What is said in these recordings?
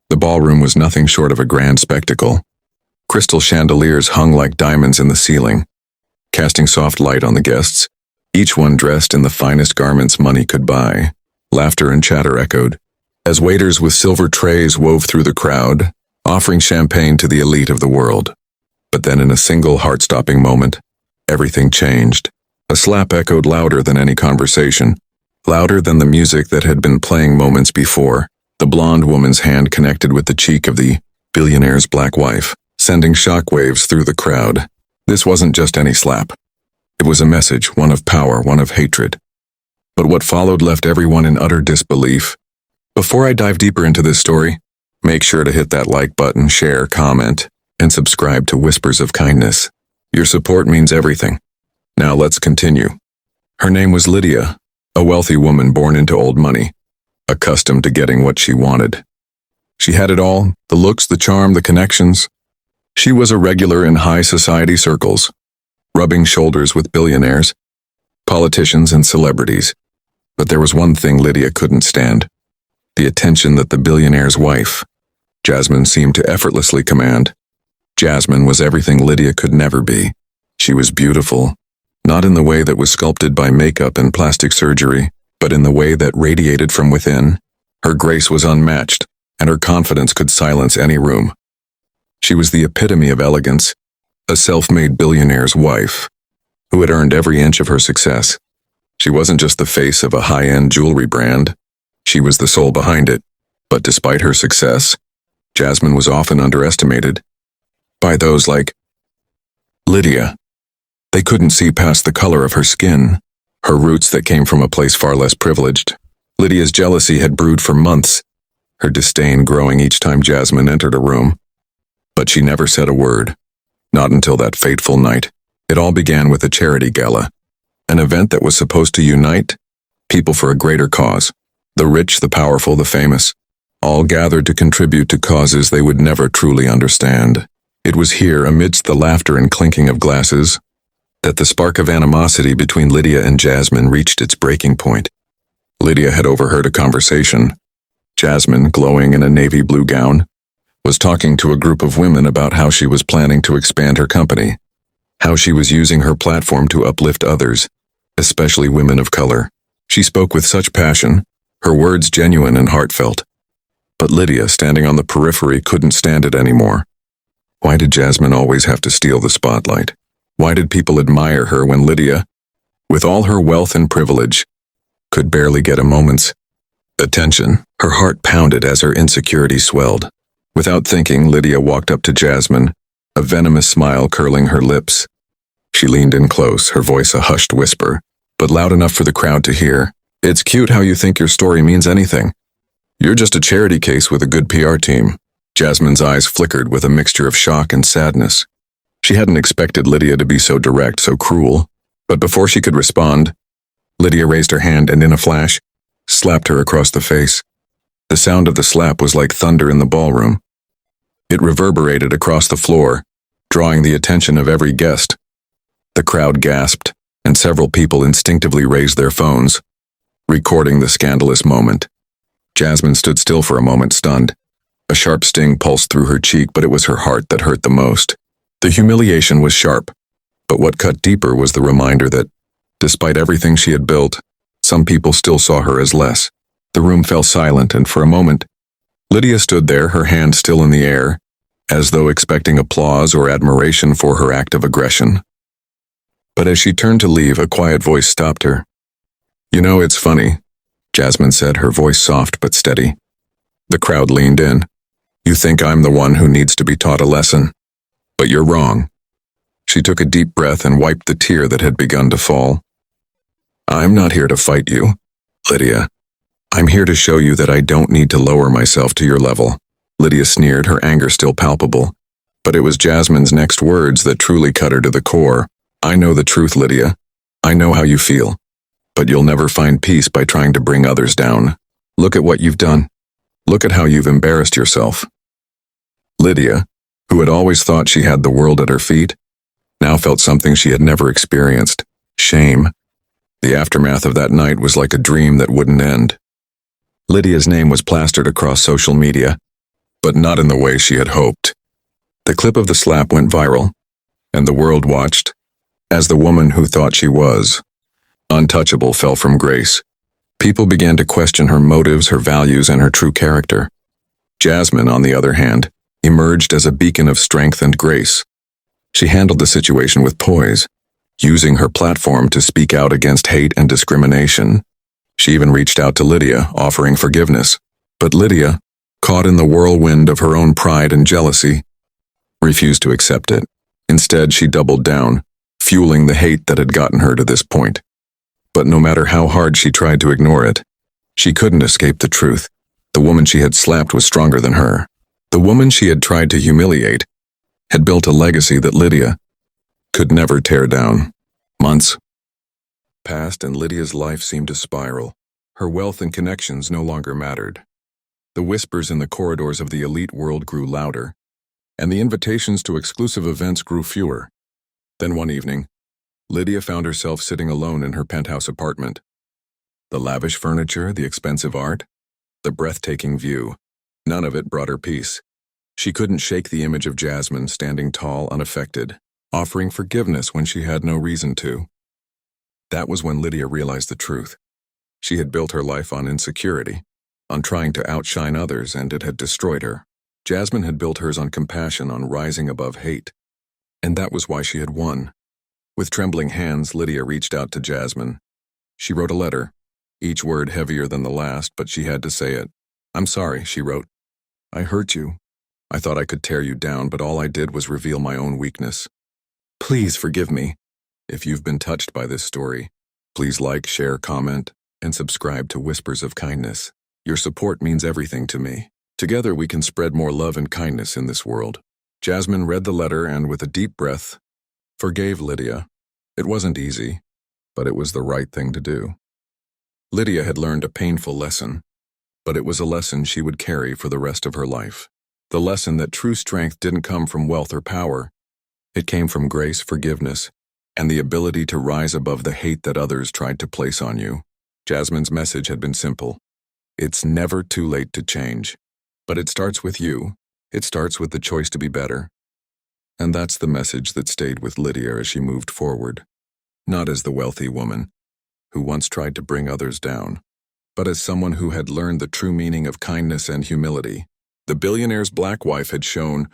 The ballroom was nothing short of a grand spectacle. Crystal chandeliers hung like diamonds in the ceiling, casting soft light on the guests, each one dressed in the finest garments money could buy. Laughter and chatter echoed, as waiters with silver trays wove through the crowd, offering champagne to the elite of the world. But then in a single heart-stopping moment, everything changed. A slap echoed louder than any conversation, louder than the music that had been playing moments before. The blonde woman's hand connected with the cheek of the billionaire's black wife, sending shockwaves through the crowd. This wasn't just any slap. It was a message, one of power, one of hatred. But what followed left everyone in utter disbelief. Before I dive deeper into this story, make sure to hit that like button, share, comment, and subscribe to Whispers of Kindness. Your support means everything. Now let's continue. Her name was Lydia, a wealthy woman born into old money, accustomed to getting what she wanted. She had it all, the looks, the charm, the connections. She was a regular in high society circles, rubbing shoulders with billionaires, politicians, and celebrities. But there was one thing Lydia couldn't stand: the attention that the billionaire's wife, Jasmine, seemed to effortlessly command. Jasmine was everything Lydia could never be. She was beautiful, not in the way that was sculpted by makeup and plastic surgery, but in the way that radiated from within. Her grace was unmatched, and her confidence could silence any room. She was the epitome of elegance, a self-made billionaire's wife, who had earned every inch of her success. She wasn't just the face of a high-end jewelry brand, she was the soul behind it. But despite her success, Jasmine was often underestimated by those like Lydia. They couldn't see past the color of her skin, her roots that came from a place far less privileged. Lydia's jealousy had brewed for months, her disdain growing each time Jasmine entered a room. But she never said a word, not until that fateful night. It all began with a charity gala, an event that was supposed to unite people for a greater cause. The rich, the powerful, the famous, all gathered to contribute to causes they would never truly understand. It was here, amidst the laughter and clinking of glasses, that the spark of animosity between Lydia and Jasmine reached its breaking point. Lydia had overheard a conversation. Jasmine, glowing in a navy blue gown, was talking to a group of women about how she was planning to expand her company, how she was using her platform to uplift others, especially women of color. She spoke with such passion, her words genuine and heartfelt. But Lydia, standing on the periphery, couldn't stand it anymore. Why did Jasmine always have to steal the spotlight? Why did people admire her when Lydia, with all her wealth and privilege, could barely get a moment's attention? Her heart pounded as her insecurity swelled. Without thinking, Lydia walked up to Jasmine, a venomous smile curling her lips. She leaned in close, her voice a hushed whisper, but loud enough for the crowd to hear. "It's cute how you think your story means anything. You're just a charity case with a good PR team." Jasmine's eyes flickered with a mixture of shock and sadness. She hadn't expected Lydia to be so direct, so cruel. But before she could respond, Lydia raised her hand and in a flash, slapped her across the face. The sound of the slap was like thunder in the ballroom. It reverberated across the floor, drawing the attention of every guest. The crowd gasped, and several people instinctively raised their phones, recording the scandalous moment. Jasmine stood still for a moment, stunned. A sharp sting pulsed through her cheek, but it was her heart that hurt the most. The humiliation was sharp, but what cut deeper was the reminder that, despite everything she had built, some people still saw her as less. The room fell silent, and for a moment, Lydia stood there, her hand still in the air, as though expecting applause or admiration for her act of aggression. But as she turned to leave, a quiet voice stopped her. "You know, it's funny," Jasmine said, her voice soft but steady. The crowd leaned in. "You think I'm the one who needs to be taught a lesson, but you're wrong." She took a deep breath and wiped the tear that had begun to fall. "I'm not here to fight you, Lydia. I'm here to show you that I don't need to lower myself to your level." Lydia sneered, her anger still palpable. But it was Jasmine's next words that truly cut her to the core. "I know the truth, Lydia. I know how you feel. But you'll never find peace by trying to bring others down. Look at what you've done. Look at how you've embarrassed yourself." Lydia, who had always thought she had the world at her feet, now felt something she had never experienced: shame. The aftermath of that night was like a dream that wouldn't end. Lydia's name was plastered across social media. but not in the way she had hoped. The clip of the slap went viral, and the world watched as the woman who thought she was untouchable fell from grace. People began to question her motives, her values, and her true character. Jasmine, on the other hand, emerged as a beacon of strength and grace. She handled the situation with poise, using her platform to speak out against hate and discrimination. She even reached out to Lydia, offering forgiveness. But Lydia, caught in the whirlwind of her own pride and jealousy, refused to accept it. Instead, she doubled down, fueling the hate that had gotten her to this point. But no matter how hard she tried to ignore it, she couldn't escape the truth. The woman she had slapped was stronger than her. The woman she had tried to humiliate had built a legacy that Lydia could never tear down. Months passed and Lydia's life seemed to spiral. Her wealth and connections no longer mattered. The whispers in the corridors of the elite world grew louder, and the invitations to exclusive events grew fewer. Then one evening, Lydia found herself sitting alone in her penthouse apartment. The lavish furniture, the expensive art, the breathtaking view, none of it brought her peace. She couldn't shake the image of Jasmine standing tall, unaffected, offering forgiveness when she had no reason to. That was when Lydia realized the truth. She had built her life on insecurity, on trying to outshine others, and it had destroyed her. Jasmine had built hers on compassion, on rising above hate. And that was why she had won. With trembling hands, Lydia reached out to Jasmine. She wrote a letter, each word heavier than the last, but she had to say it. "I'm sorry," she wrote. "I hurt you. I thought I could tear you down, but all I did was reveal my own weakness. Please forgive me." If you've been touched by this story, please like, share, comment, and subscribe to Whispers of Kindness. Your support means everything to me. Together we can spread more love and kindness in this world. Jasmine read the letter and, with a deep breath, forgave Lydia. It wasn't easy, but it was the right thing to do. Lydia had learned a painful lesson, but it was a lesson she would carry for the rest of her life. The lesson that true strength didn't come from wealth or power. It came from grace, forgiveness, and the ability to rise above the hate that others tried to place on you. Jasmine's message had been simple. It's never too late to change. But it starts with you. It starts with the choice to be better. And that's the message that stayed with Lydia as she moved forward. Not as the wealthy woman who once tried to bring others down, but as someone who had learned the true meaning of kindness and humility. The Billionaire's black wife had shown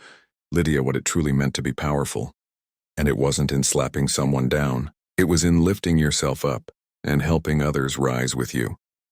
Lydia what it truly meant to be powerful. And it wasn't in slapping someone down. It was in lifting yourself up and helping others rise with you.